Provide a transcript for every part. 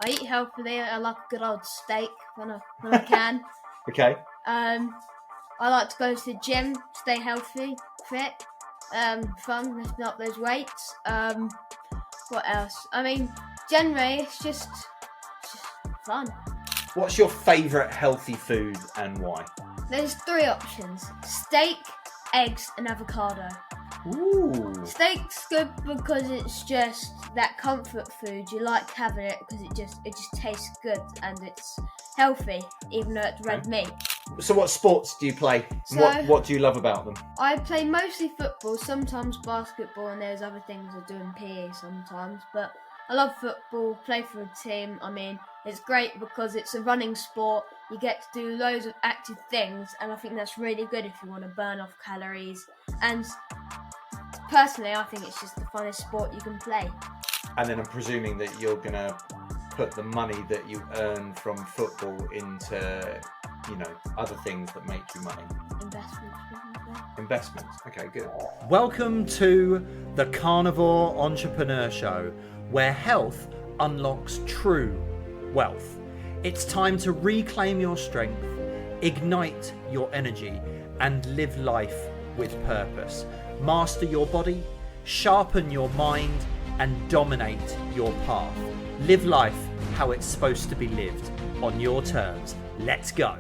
I eat healthily. I like a good old steak when I can. Okay. I like to go to the gym, stay healthy, fit, fun, lifting up those weights. What else? I mean, generally, it's just fun. What's your favourite healthy food and why? There's 3 options: steak, eggs, and avocado. Ooh. Steak's good because it's just that comfort food. You like having it because it just tastes good and it's healthy, even though it's red meat. So what sports do you play? What do you love about them? I play mostly football, sometimes basketball, and there's other things I do in PE sometimes. But I love football, play for a team. I mean, it's great because it's a running sport. You get to do loads of active things, and I think that's really good if you want to burn off calories. And personally, I think it's just the funnest sport you can play. And then I'm presuming that you're going to put the money that you earn from football into, other things that make you money. Investments. Okay, good. Welcome to the Carnivore Entrepreneur Show, where health unlocks true wealth. It's time to reclaim your strength, ignite your energy, and live life with purpose. Master your body, sharpen your mind, and dominate your path. Live life how it's supposed to be lived, on your terms. Let's go.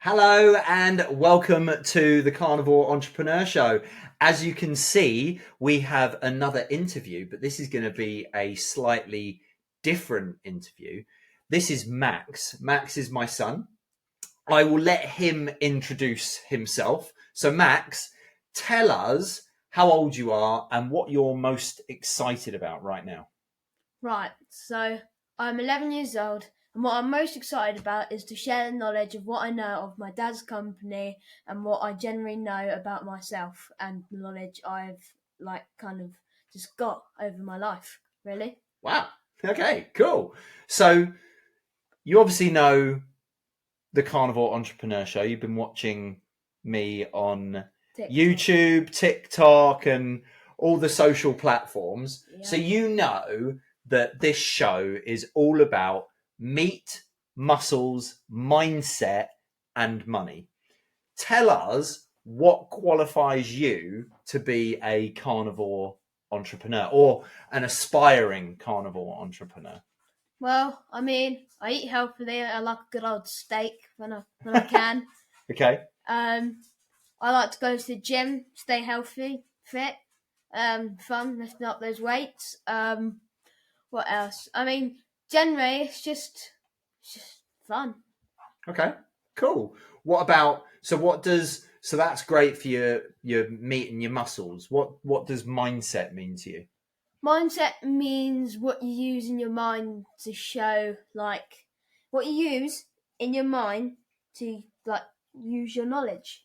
Hello and welcome to the Carnivore Entrepreneur Show. As you can see, we have another interview, but this is going to be a slightly different interview. This is Max. Max is my son. I will let him introduce himself. So Max, tell us how old you are and what you're most excited about right now. Right, so I'm 11 years old, and what I'm most excited about is to share the knowledge of what I know of my dad's company and what I generally know about myself and the knowledge I've just got over my life, really. Wow. Okay, cool. So you obviously know the Carnivore Entrepreneur Show. You've been watching me on YouTube, TikTok, and all the social platforms. Yeah. So you know that this show is all about meat, muscles, mindset, and money. Tell us what qualifies you to be a carnivore entrepreneur or an aspiring carnivore entrepreneur. Well, I mean, I eat healthily. I like a good old steak when I can. Okay. I like to go to the gym, stay healthy, fit, fun, lifting up those weights. What else? I mean, generally, it's just fun. Okay, cool. What about, so that's great for your meat and your muscles. What does mindset mean to you? Mindset means what you use in your mind to show, what you use in your mind to, use your knowledge,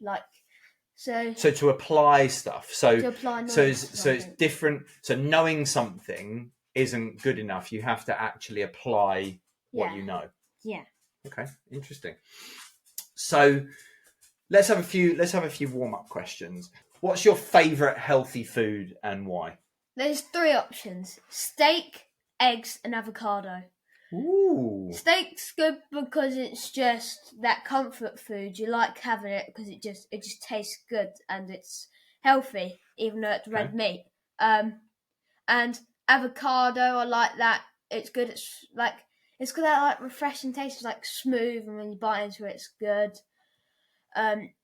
So to apply stuff. So it's different. So knowing something isn't good enough. You have to actually apply what you know. Yeah. Okay, interesting. So let's have a few warm-up questions. What's your favorite healthy food and why? There's 3 options: steak, eggs, and avocado. Ooh. Steak's good because it's just that comfort food. You like having it because it just tastes good and it's healthy, even though it's red meat. And avocado, I like that. It's good. It's got that refreshing taste. It's smooth, and when you bite into it, it's good.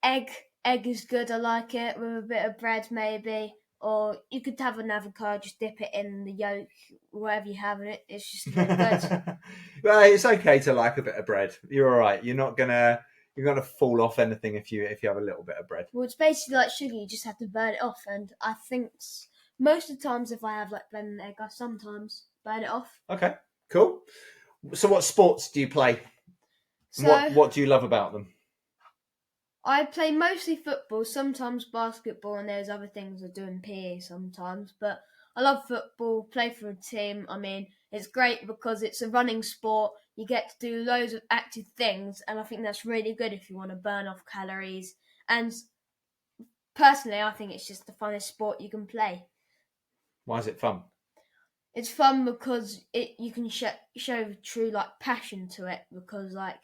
Egg is good. I like it with a bit of bread, maybe. Or you could have an avocado, just dip it in the yolk, whatever you have in it. It's just good. Well, it's okay to like a bit of bread. You're all right. You're not gonna fall off anything if you have a little bit of bread. Well, it's basically like sugar. You just have to burn it off. And I think most of the times, if I have bread and egg, I sometimes burn it off. Okay, cool. So, what sports do you play? What do you love about them? I play mostly football, sometimes basketball, and there's other things I do in PE sometimes. But I love football, play for a team. I mean, it's great because it's a running sport. You get to do loads of active things, and I think that's really good if you want to burn off calories. And personally, I think it's just the funnest sport you can play. Why is it fun? it's fun because you can show true like passion to it, because like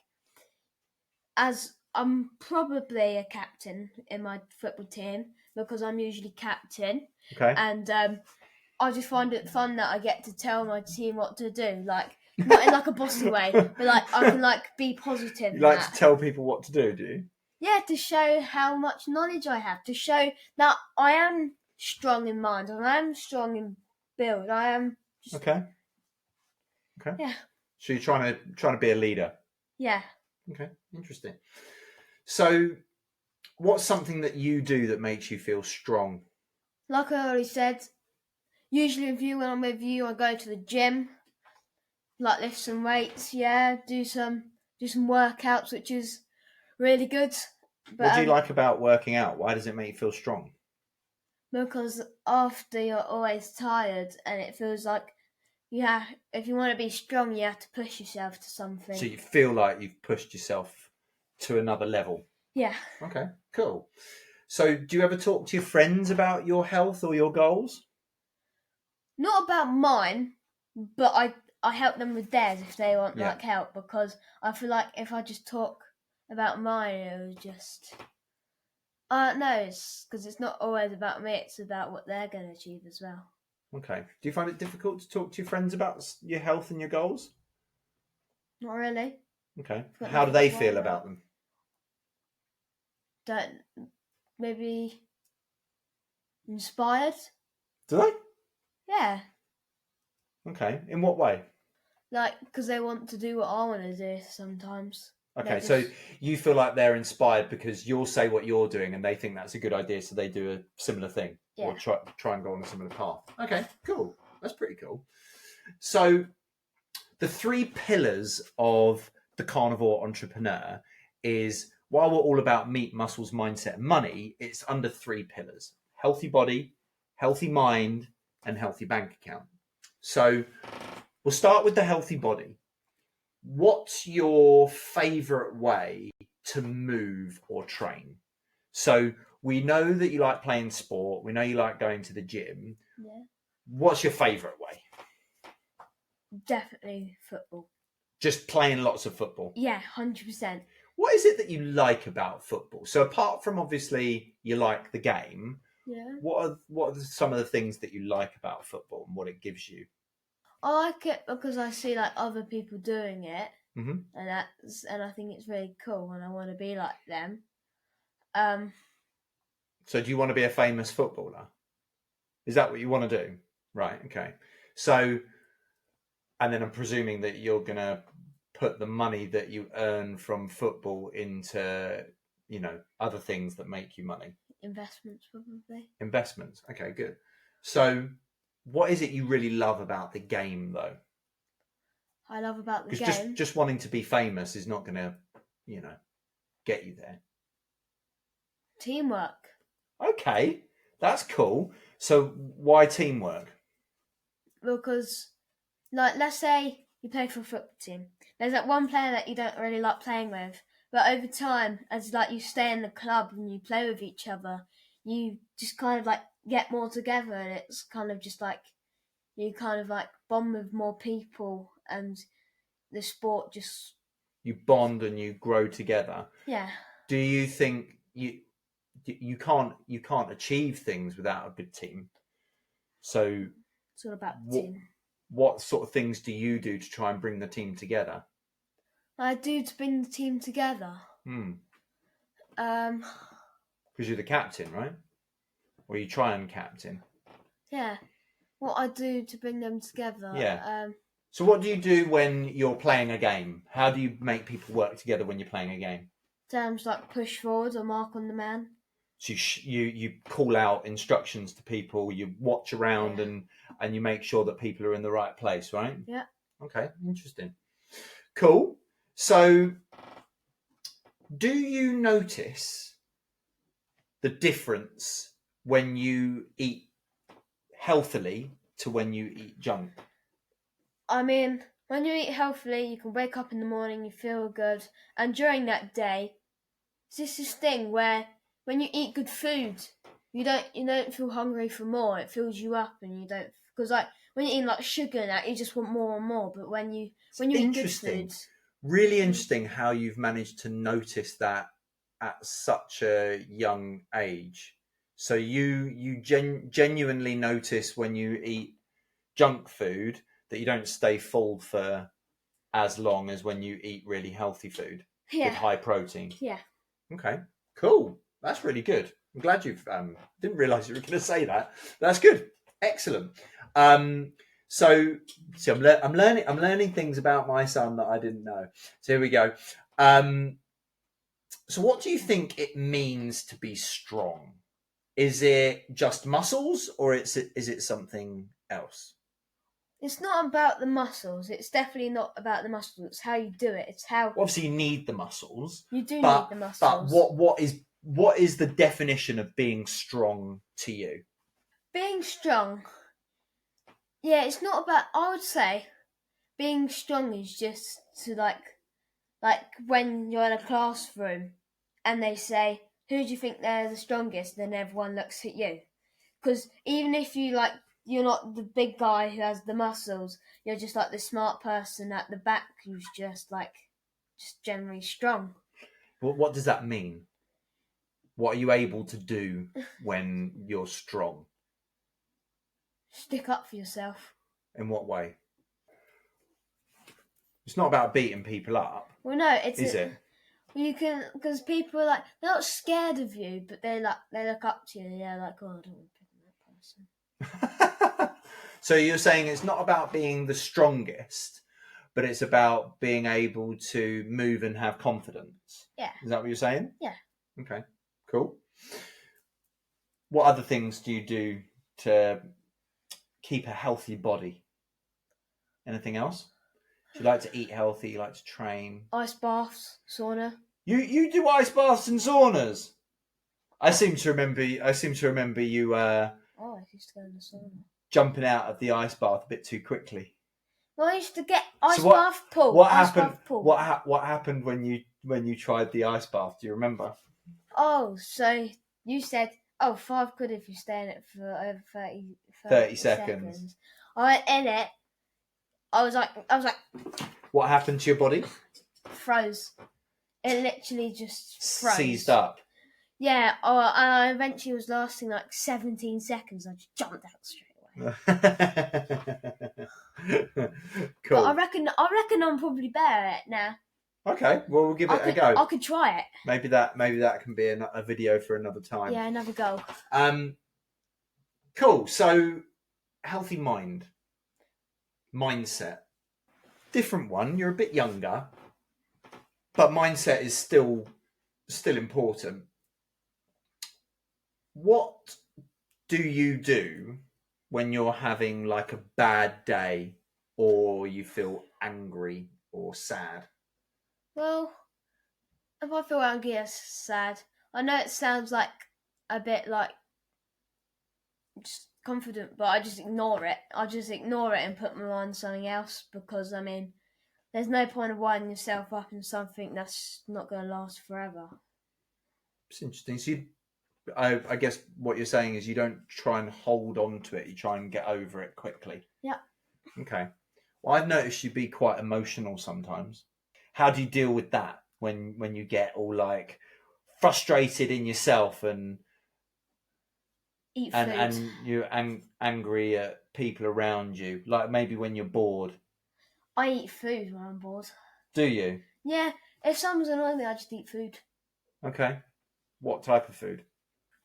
as I'm probably a captain in my football team because I'm usually captain, Okay. and I just find it fun that I get to tell my team what to do, like not in like a bossy way, but like I can like be positive. You like to tell people what to do you? Yeah, to show how much knowledge I have, to show that I am strong in mind and I am strong in build. I am. Okay. Yeah. So you're trying to be a leader. Yeah. Okay, interesting. So, what's something that you do that makes you feel strong? Like I already said, usually when I'm with you, I go to the gym, like lift some weights. Yeah, do some workouts, which is really good. But, What do you like about working out? Why does it make you feel strong? Because after you're always tired, and it feels like if you want to be strong, you have to push yourself to something. So you feel like you've pushed yourself to another level. Yeah. Okay, cool. So do you ever talk to your friends about your health or your goals? Not about mine, but I help them with theirs if they want like help, because I feel like if I just talk about mine, it would just no, it's because it's not always about me, it's about what they're going to achieve as well. Okay. Do you find it difficult to talk to your friends about your health and your goals? Not really. Okay. How do they feel about about them? Don't maybe inspired. Do they? Yeah. Okay. In what way? Like, because they want to do what I want to do sometimes. Okay, so you feel like they're inspired because you'll say what you're doing and they think that's a good idea, so they do a similar thing or try and go on a similar path. Okay, cool. That's pretty cool. So the 3 pillars of the carnivore entrepreneur is, while we're all about meat, muscles, mindset, and money, it's under 3 pillars: healthy body, healthy mind, and healthy bank account. So we'll start with the healthy body. What's your favourite way to move or train? So we know that you like playing sport. We know you like going to the gym. Yeah. What's your favourite way? Definitely football. Just playing lots of football? Yeah, 100%. What is it that you like about football? So apart from obviously you like the game, what are some of the things that you like about football and what it gives you? I like it because I see like other people doing it, mm-hmm. and I think it's really cool, and I want to be like them. So do you want to be a famous footballer? Is that what you want to do? Right. Okay. So, and then I'm presuming that you're gonna put the money that you earn from football into, other things that make you money. Investments, probably. Investments. Okay. Good. So, what is it you really love about the game, though? I love about the game. Because just wanting to be famous is not going to, get you there. Teamwork. Okay, that's cool. So why teamwork? Because, like, let's say you play for a football team. There's that one player that you don't really like playing with, but over time, as like you stay in the club and you play with each other, you just kind of like get more together, and it's kind of just like you kind of like bond with more people, and the sport just, you bond and you grow together. Yeah. Do you think you can't achieve things without a good team? So it's all about the team. What sort of things do you do to try and bring the team together? I do to bring the team together. Because you're the captain, right? Or you try and captain. Yeah. What I do to bring them together. Yeah. So what do you do when you're playing a game? How do you make people work together when you're playing a game? Terms like push forward or mark on the man. So you call out instructions to people, you watch around and you make sure that people are in the right place, right? Yeah. Okay, interesting. Cool. So do you notice the difference when you eat healthily to when you eat junk? I mean, when you eat healthily, you can wake up in the morning, you feel good, and during that day, it's this thing where when you eat good food, you don't feel hungry for more. It fills you up, and you don't, because like when you're eating like sugar and that, you just want more and more. But when you eat good Interesting. foods, Really interesting how you've managed to notice that at such a young age. So you genuinely notice when you eat junk food that you don't stay full for as long as when you eat really healthy food with high protein. Yeah. Okay, cool. That's really good. I'm glad you've didn't realise you were going to say that. That's good. Excellent. So I'm learning things about my son that I didn't know. So here we go. So what do you think it means to be strong? Is it just muscles, or is it something else? It's not about the muscles. It's definitely not about the muscles. It's how you do it. It's how obviously you need the muscles. You do need the muscles. But what is the definition of being strong to you? Being strong. Yeah, it's not about. I would say being strong is just to like when you're in a classroom and they say, "Who do you think they're the strongest?" Then everyone looks at you, because even if you're not the big guy who has the muscles, you're just like the smart person at the back who's just generally strong. Well, what does that mean? What are you able to do when you're strong? Stick up for yourself. In what way? It's not about beating people up. Well, no, is it? You can, because people are they're not scared of you, but they look up to you. And they're like, "Oh, I don't want to pick on that person." So you're saying it's not about being the strongest, but it's about being able to move and have confidence. Yeah. Is that what you're saying? Yeah. Okay, cool. What other things do you do to keep a healthy body? Anything else? Do you like to eat healthy? You like to train? Ice baths, sauna. You do ice baths and saunas? I seem to remember you I used to go in the sauna. Jumping out of the ice bath a bit too quickly. Well, I used to get bath pool. What happened? What happened when you tried the ice bath? Do you remember? Oh, so you said, £5 if you stay in it for over 30 seconds. I went in it. I was like. What happened to your body? Froze. It literally just froze. Seized up. Yeah. I eventually was lasting 17 seconds. I just jumped out straight away. Cool. But I reckon I'm probably better at it now. Okay, well we'll give it a go. I could try it. Maybe that can be a video for another time. Yeah, another go. Cool. So, healthy mindset. Different one. You're a bit younger, but mindset is still important. What do you do when you're having a bad day, or you feel angry or sad? Well, if I feel angry or sad, I know it sounds a bit just confident, but I just ignore it. I just ignore it and put my mind on something else, because there's no point of winding yourself up in something that's not going to last forever. It's interesting. So I guess what you're saying is you don't try and hold on to it. You try and get over it quickly. Yeah. Okay. Well, I've noticed you be quite emotional sometimes. How do you deal with that when you get all frustrated in yourself and eat food and you're angry at people around you? Like maybe when you're bored. I eat food when I'm bored. Do you? Yeah. If someone's annoying me, I just eat food. Okay. What type of food?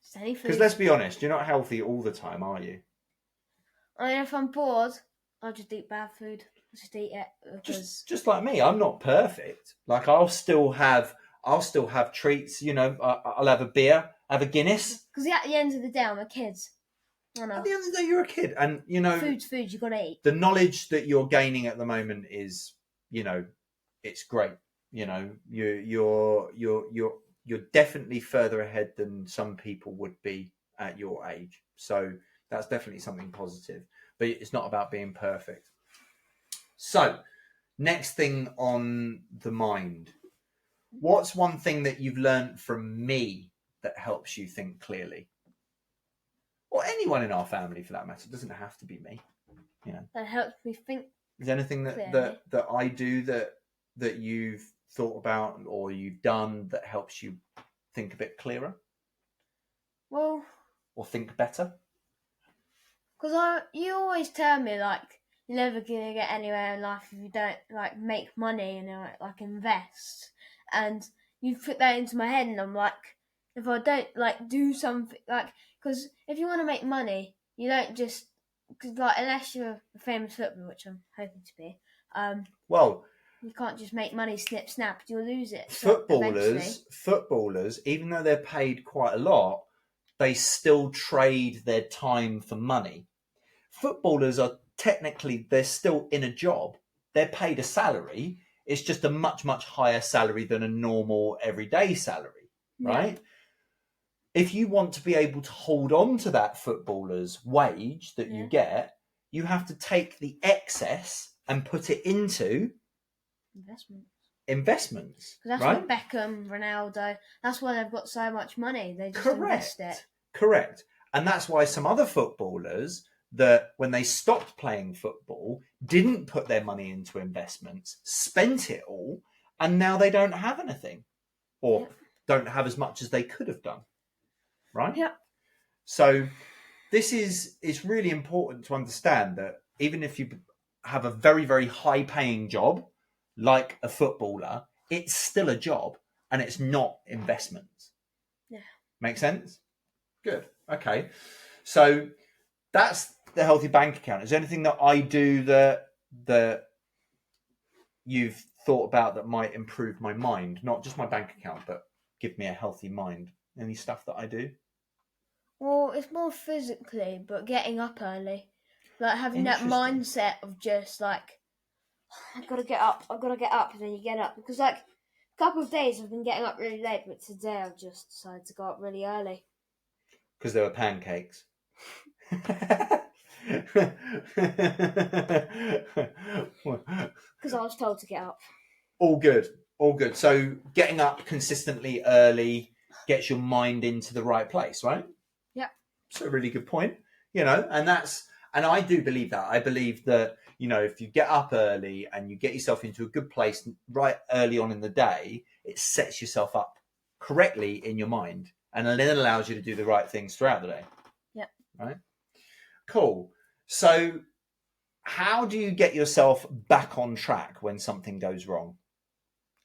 Just any food. Because let's be honest, you're not healthy all the time, are you? If I'm bored, I just eat bad food. I just eat it because... Just like me, I'm not perfect. I'll still have treats. I'll have a beer, have a Guinness. Because at the end of the day, I'm a kid. I know. At the end of the day, you're a kid, and food's food. You gotta eat. The knowledge that you're gaining at the moment is, it's great. You're definitely further ahead than some people would be at your age. So that's definitely something positive. But it's not about being perfect. So, next thing on the mind. What's one thing that you've learned from me that helps you think clearly? Or anyone in our family for that matter. It doesn't have to be me. That helps me think. Is there anything Clearly. that I do that you've thought about or you've done that helps you think a bit clearer Well, or think better? because you always tell me like you're never gonna get anywhere in life if you don't like make money and like invest, and you put that into my head, and I'm like, if I don't like do something like, because if you want to make money, you don't just cause, like unless you're a famous footballer, which I'm hoping to be. Well, you can't just make money snip snap. You'll lose it. So eventually. Footballers, even though they're paid quite a lot, they still trade their time for money. Footballers are technically, they're still in a job. They're paid a salary. It's just a much, much higher salary than a normal everyday salary, right? Yeah. If you want to be able to hold on to that footballer's wage that you get, you have to take the excess and put it into investments. That's right? what Beckham, Ronaldo, that's why they've got so much money. They just invest it. Correct. And that's why some other footballers that when they stopped playing football didn't put their money into investments, spent it all, and now they don't have anything or don't have as much as they could have done. Right? Yeah. So it's really important to understand that even if you have a very, very high paying job like a footballer, it's still a job and it's not investments. Yeah. Make sense? Good. Okay. So that's the healthy bank account. Is there anything that I do that you've thought about that might improve my mind? Not just my bank account, but give me a healthy mind. Any stuff that I do? Well, it's more physically, but getting up early. Like having that mindset of just like, I've got to get up, and then you get up. Because like a couple of days I've been getting up really late, but today I've just decided to go up really early. Because there were pancakes. Because I was told to get up. All good. So getting up consistently early gets your mind into the right place, right? Yeah. That's a really good point. And I do believe that. I believe that, if you get up early and you get yourself into a good place right early on in the day, it sets yourself up correctly in your mind and then allows you to do the right things throughout the day. Yeah. Right? Cool. So how do you get yourself back on track when something goes wrong?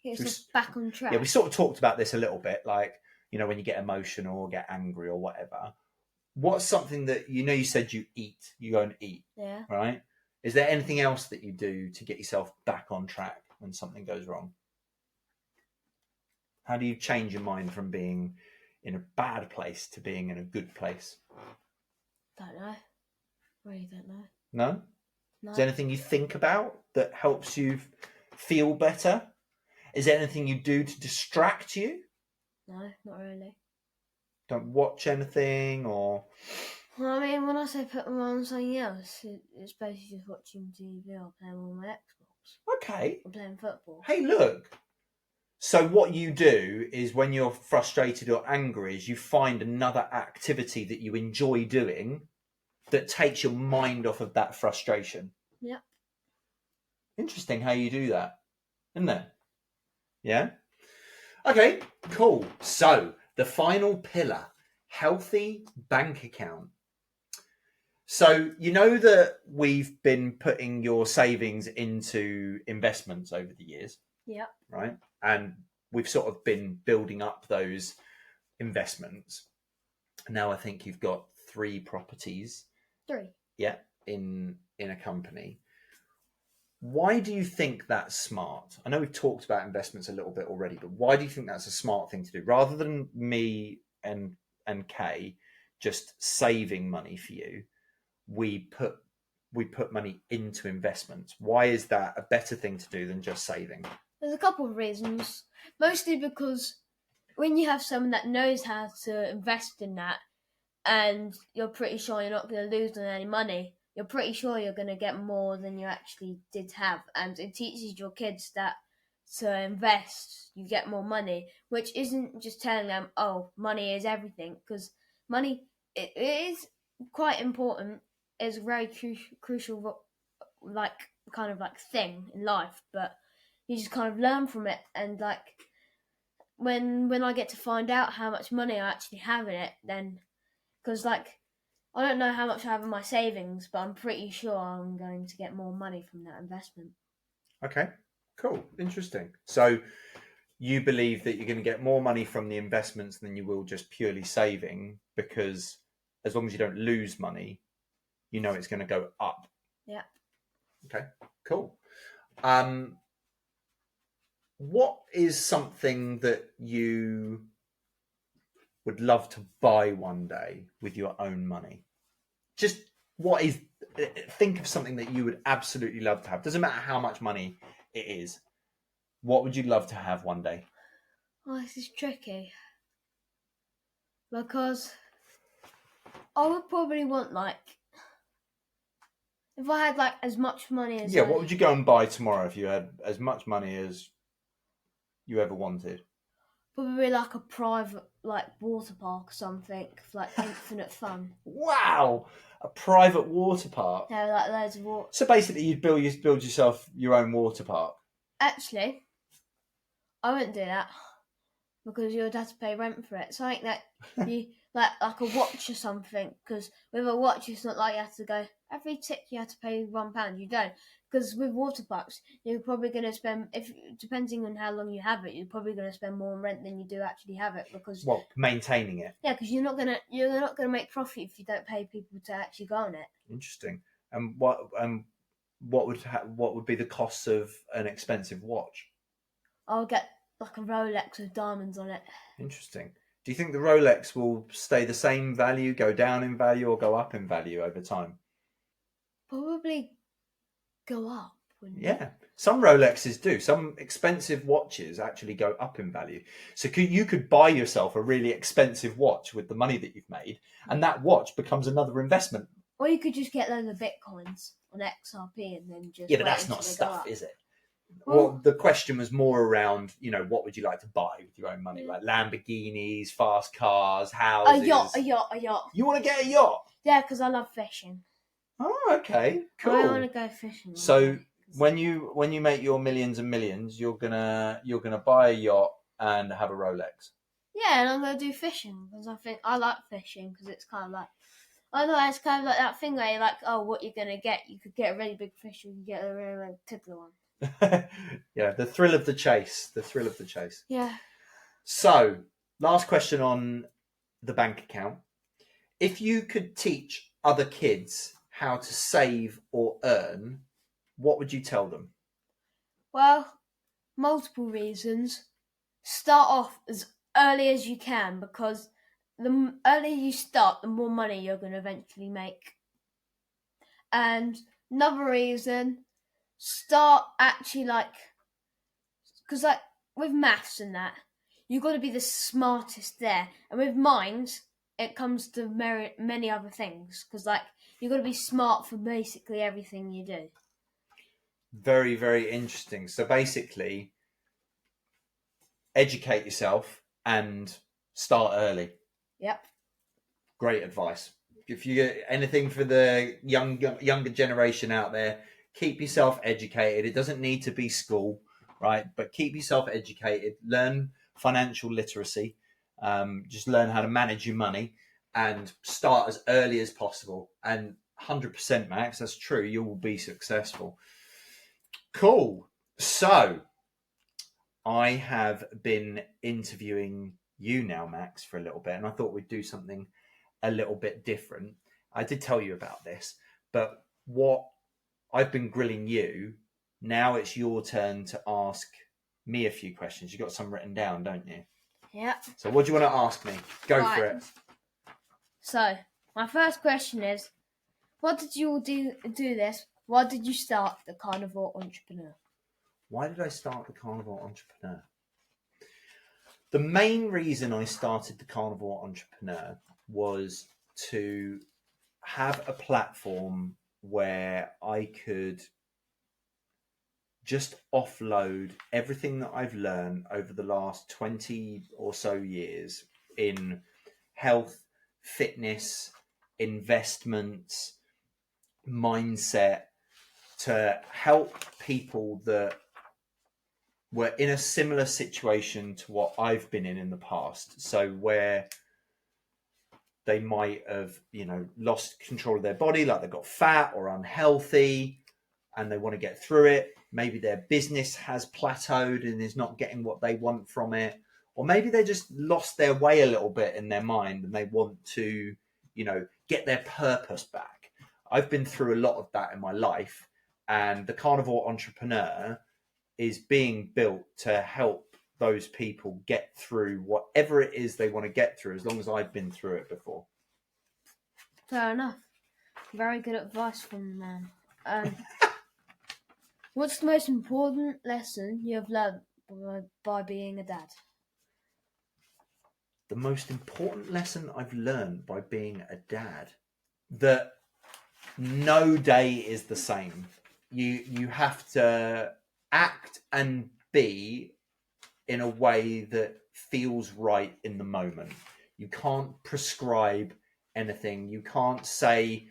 Get yourself back on track? Yeah, we sort of talked about this a little bit, like, when you get emotional or get angry or whatever. What's something that, you said you go and eat, yeah, right? Is there anything else that you do to get yourself back on track when something goes wrong? How do you change your mind from being in a bad place to being in a good place? Don't know. Really don't know. No? No. Is there anything you think about that helps you feel better? Is there anything you do to distract you? No, not really. Don't watch anything or... Well, I mean, when I say put them on something else, it's basically just watching TV or playing on my Xbox. Okay. Or playing football. Hey, look. So what you do is when you're frustrated or angry is you find another activity that you enjoy doing that takes your mind off of that frustration. Yeah. Interesting how you do that, isn't it? Yeah? Okay, cool. So the final pillar, healthy bank account. So that we've been putting your savings into investments over the years. Yeah. Right? And we've sort of been building up those investments. Now I think you've got 3 properties. 3. Yeah, in a company. Why do you think that's smart? I know we've talked about investments a little bit already, but why do you think that's a smart thing to do? Rather than me and Kay just saving money for you, we put money into investments. Why is that a better thing to do than just saving? There's a couple of reasons. Mostly because when you have someone that knows how to invest in that, and you're pretty sure you're not going to lose on any money, you're pretty sure you're going to get more than you actually did have. And it teaches your kids that to invest, you get more money, which isn't just telling them, oh, money is everything. Because money, it is quite important. It's very crucial like kind of like thing in life, but you just kind of learn from it. And like when I get to find out how much money I actually have in it, then because like I don't know how much I have in my savings, but I'm pretty sure I'm going to get more money from that investment. Okay, cool, interesting. So you believe that you're going to get more money from the investments than you will just purely saving, because as long as you don't lose money, you know it's going to go up. Yeah. Okay, cool. What is something that you would love to buy one day with your own money? Just what is, think of something that you would absolutely love to have. Doesn't matter how much money it is. What would you love to have one day? Oh, this is tricky because I would probably want like if I had like as much money as Yeah, what would you go and buy tomorrow if you had as much money as you ever wanted? probably like a private like water park or something for like infinite fun. Wow, a private water park. Yeah, like loads of water. So basically, you'd build yourself your own water park. Actually, I wouldn't do that because you would have to pay rent for it. Something that you like a watch or something. Because with a watch, it's not like you have to go every tick. You have to pay £1. You don't. Because with water parks, you're probably going to spend, if depending on how long you have it, you're probably going to spend more on rent than you do actually have it. Because maintaining it. Yeah, because you're not gonna make profit if you don't pay people to actually go on it. Interesting. And what would be the cost of an expensive watch? I'll get like a Rolex with diamonds on it. Interesting. Do you think the Rolex will stay the same value, go down in value, or go up in value over time? Probably go up. Yeah, some Rolexes do. Some expensive watches actually go up in value. So you could buy yourself a really expensive watch with the money that you've made, and that watch becomes another investment. Or you could just get loads of bitcoins on XRP and then just Yeah, but that's not stuff, is it? Well, the question was more around, what would you like to buy with your own money? Like Lamborghinis, fast cars, houses. A yacht. You want to get a yacht? Yeah, because I love fishing. Oh, okay, cool. I want to go fishing. So when you make your millions and millions, you're gonna buy a yacht and have a Rolex. Yeah, and I'm gonna do fishing because I think I like fishing because it's kind of like, I know it's kind of like that thing where you're like, oh, what you're gonna get? You could get a really big fish, or you could get a really tickler one. Yeah, the thrill of the chase. The thrill of the chase. Yeah. So, last question on the bank account. If you could teach other kids how to save or earn, what would you tell them? Well, multiple reasons. Start off as early as you can because the earlier you start, the more money you're going to eventually make. And another reason, start actually because with maths and that, you've got to be the smartest there. And with minds, it comes to many other things because you've got to be smart for basically everything you do. Very, very interesting. So basically, educate yourself and start early. Yep. Great advice. If you get anything for the younger generation out there, keep yourself educated. It doesn't need to be school, right? But keep yourself educated. Learn financial literacy. Just learn how to manage your money and start as early as possible. And 100%, Max, that's true. You will be successful. Cool. So I have been interviewing you now, Max, for a little bit, and I thought we'd do something a little bit different. I did tell you about this, but what I've been grilling you, now it's your turn to ask me a few questions. You got some written down, don't you? Yeah. So what do you want to ask me? Go for it. So my first question is, what did you do this? Why did you start the Carnivore Entrepreneur? Why did I start the Carnivore Entrepreneur? The main reason I started the Carnivore Entrepreneur was to have a platform where I could just offload everything that I've learned over the last 20 or so years in health, fitness, investments, mindset, to help people that were in a similar situation to what I've been in the past. So where they might have, lost control of their body, like they got fat or unhealthy, and they want to get through it. Maybe their business has plateaued and is not getting what they want from it. Or maybe they just lost their way a little bit in their mind and they want to, get their purpose back. I've been through a lot of that in my life, and the Carnivore Entrepreneur is being built to help those people get through whatever it is they want to get through, as long as I've been through it before. Fair enough. Very good advice from the man. What's the most important lesson you have learned by being a dad? The most important lesson I've learned by being a dad, that no day is the same. You have to act and be in a way that feels right in the moment. You can't prescribe anything. You can't say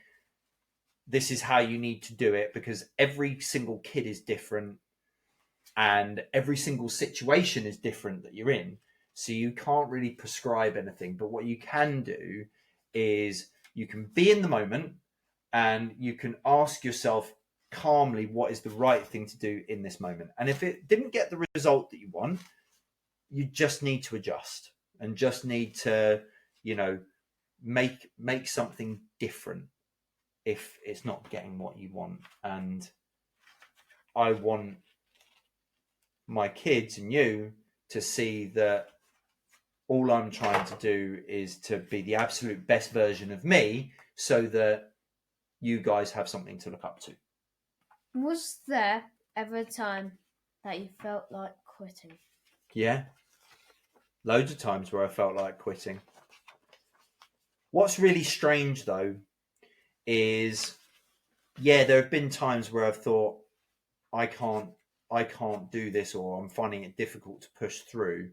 this is how you need to do it, because every single kid is different and every single situation is different that you're in. So you can't really prescribe anything. But what you can do is you can be in the moment and you can ask yourself calmly what is the right thing to do in this moment. And if it didn't get the result that you want, you just need to adjust and just need to, make something different if it's not getting what you want. And I want my kids and you to see that all I'm trying to do is to be the absolute best version of me, so that you guys have something to look up to. Was there ever a time that you felt like quitting? Yeah. Loads of times where I felt like quitting. What's really strange though is, there have been times where I've thought, I can't do this, or I'm finding it difficult to push through.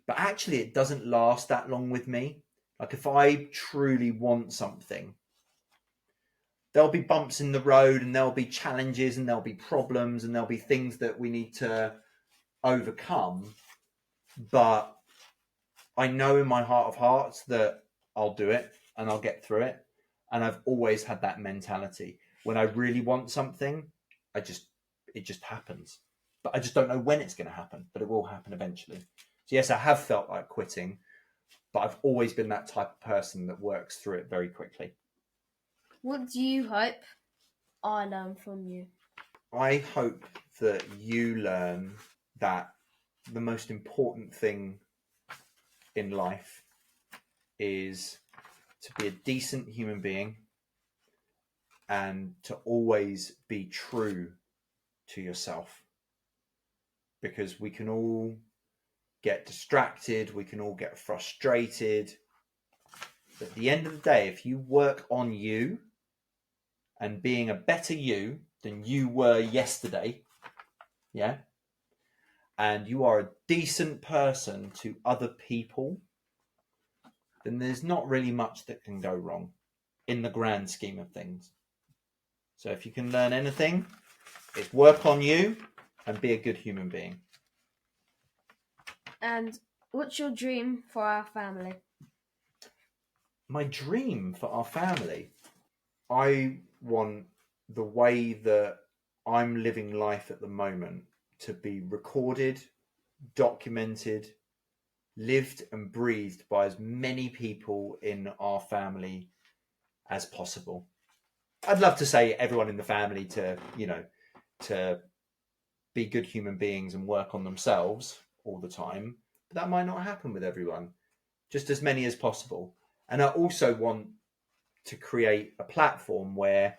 But actually it doesn't last that long with me. Like if I truly want something, there'll be bumps in the road and there'll be challenges and there'll be problems and there'll be things that we need to overcome. But I know in my heart of hearts that I'll do it and I'll get through it. And I've always had that mentality. When I really want something, it just happens. But I just don't know when it's going to happen, but it will happen eventually. So yes, I have felt like quitting, but I've always been that type of person that works through it very quickly. What do you hope I learn from you? I hope that you learn that the most important thing in life is to be a decent human being and to always be true to yourself. Because we can all get distracted, we can all get frustrated. But at the end of the day, if you work on you and being a better you than you were yesterday, and you are a decent person to other people, then there's not really much that can go wrong in the grand scheme of things. So if you can learn anything, it's work on you and be a good human being. And what's your dream for our family? My dream for our family? I want the way that I'm living life at the moment to be recorded, documented, lived and breathed by as many people in our family as possible. I'd love to say everyone in the family to be good human beings and work on themselves all the time, but that might not happen with everyone. Just as many as possible. And I also want to create a platform where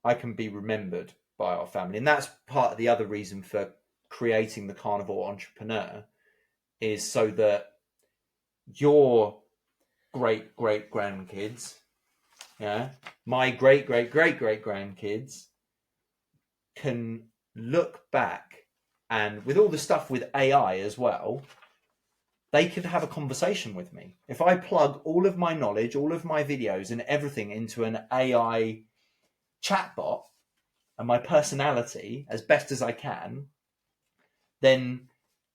I can be remembered by our family. And that's part of the other reason for creating the Carnivore Entrepreneur, is so that your great grandkids, my great grandkids can look back, and with all the stuff with AI as well, they could have a conversation with me. If I plug all of my knowledge, all of my videos and everything into an AI chatbot, and my personality as best as I can, then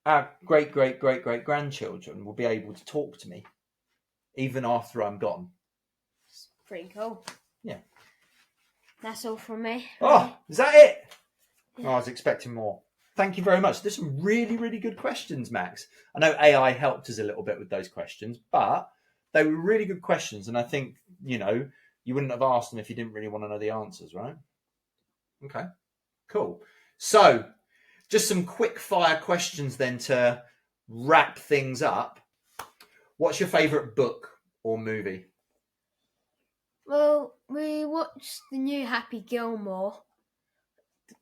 our great grandchildren will be able to talk to me even after I'm gone. It's pretty cool. Yeah. That's all from me. Oh, is that it? Yeah. Oh, I was expecting more. Thank you very much. There's some really good questions, Max. I know AI helped us a little bit with those questions, but they were really good questions. And I think, you wouldn't have asked them if you didn't really want to know the answers, right? Okay, cool. So, just some quick fire questions then to wrap things up. What's your favourite book or movie? Well, we watched the new Happy Gilmore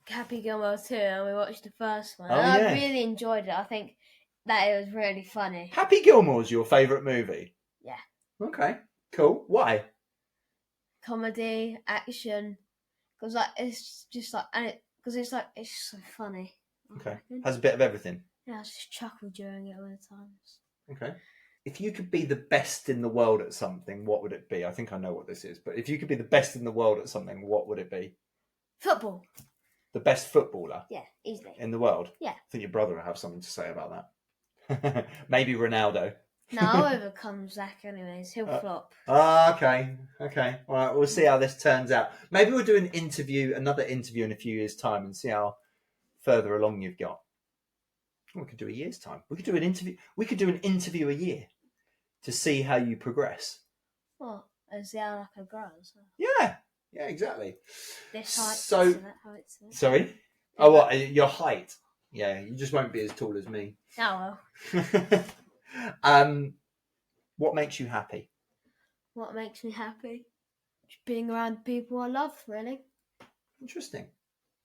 2, and we watched the first one. Oh, and yeah. I really enjoyed it. I think that it was really funny. Happy Gilmore's your favourite movie? Yeah. Okay, cool. Why? Comedy, action, because it's just like, and it's so funny. Okay, has a bit of everything. Yeah, I just chuckled during it all the times. Okay. If you could be the best in the world at something, what would it be? I think I know what this is, but if you could be the best in the world at something, what would it be? Football. The best footballer? Yeah, easily. In the world? Yeah. I think your brother will have something to say about that. Maybe Ronaldo. No, Oliver comes back anyways. He'll flop. Okay. All right, we'll see how this turns out. Maybe we'll do another interview in a few years' time and see how further along you've got. We could do a year's time. We could do an interview. We could do an interview a year to see how you progress. Well, and see how I grow as well. Yeah, exactly. This height, so that height. Sorry? Oh, what? Your height? Yeah, you just won't be as tall as me. Oh well. What makes you happy? What makes me happy? Just being around people I love, really. Interesting.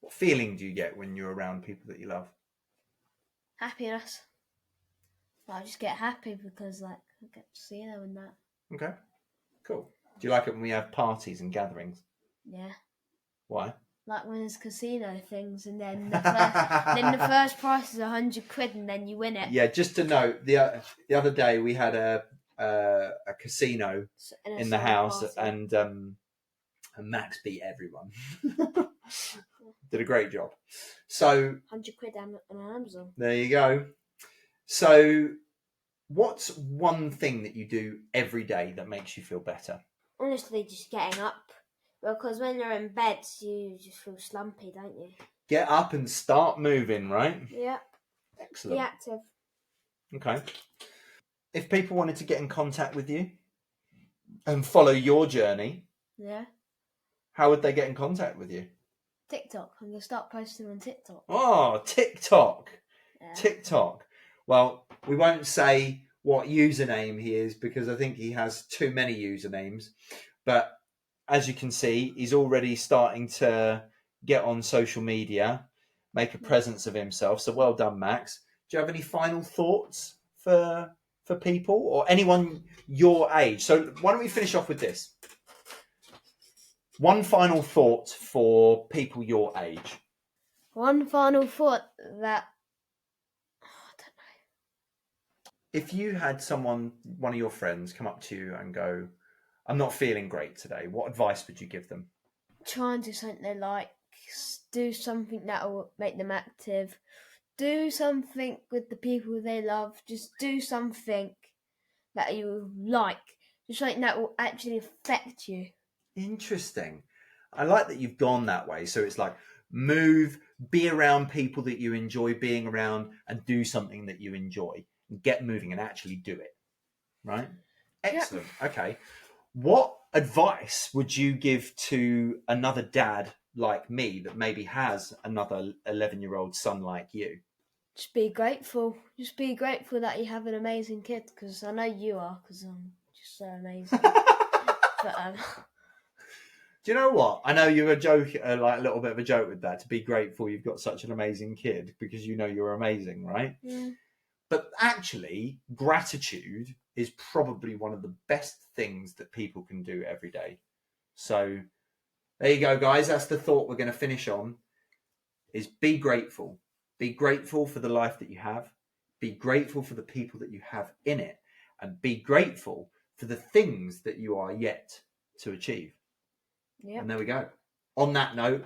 What feeling do you get when you're around people that you love? Happiness. I just get happy because I get to see them and that. Okay, cool. Do you like it when we have parties and gatherings? Yeah. Why? Like when there's casino things and then the first prize is £100 and then you win it. Yeah, just to note, the other day we had a casino in the house and Max beat everyone. Did a great job. So £100 on Amazon. There you go. So what's one thing that you do every day that makes you feel better? Honestly, just getting up. Because when you're in bed, you just feel slumpy, don't you? Get up and start moving, right? Yep. Excellent. Be active. Okay. If people wanted to get in contact with you and follow your journey, yeah, how would they get in contact with you? TikTok. I'm going to start posting on TikTok. Oh, TikTok. Yeah. TikTok. Well, we won't say what username he is because I think he has too many usernames. But as you can see, he's already starting to get on social media, make a presence of himself. So well done, Max. Do you have any final thoughts for people or anyone your age? So why don't we finish off with this? One final thought for people your age. One final thought that... I don't know. If you had one of your friends come up to you and go, I'm not feeling great today, what advice would you give them? Try and do something they like. Do something that will make them active. Do something with the people they love. Just do something that you like. Just something that will actually affect you. Interesting. I like that you've gone that way. So it's like move, be around people that you enjoy being around and do something that you enjoy. Get moving and actually do it. Right? Excellent. Yep. Okay. What advice would you give to another dad like me that maybe has another 11-year-old son like you? Just be grateful. Just be grateful that you have an amazing kid, because I know you are, because I'm just so amazing. But do you know what? I know you're a joke, like a little bit of a joke with that. To be grateful you've got such an amazing kid because you know you're amazing, right? Yeah. But actually, gratitude is probably one of the best things that people can do every day. So there you go, guys. That's the thought we're going to finish on, is be grateful. Be grateful for the life that you have. Be grateful for the people that you have in it. And be grateful for the things that you are yet to achieve. Yep. And there we go. On that note,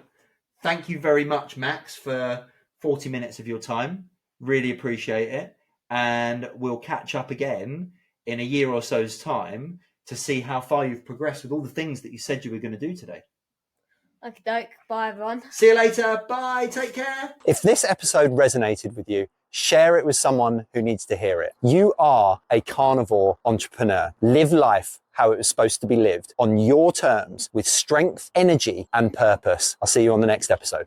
Thank you very much, Max, for 40 minutes of your time. Really appreciate it. And we'll catch up again in a year or so's time to see how far you've progressed with all the things that you said you were going to do today. Okie doke. Bye, everyone. See you later. Bye. Take care. If this episode resonated with you, share it with someone who needs to hear it. You are a carnivore entrepreneur. Live life how it was supposed to be lived on your terms with strength, energy, and purpose. I'll see you on the next episode.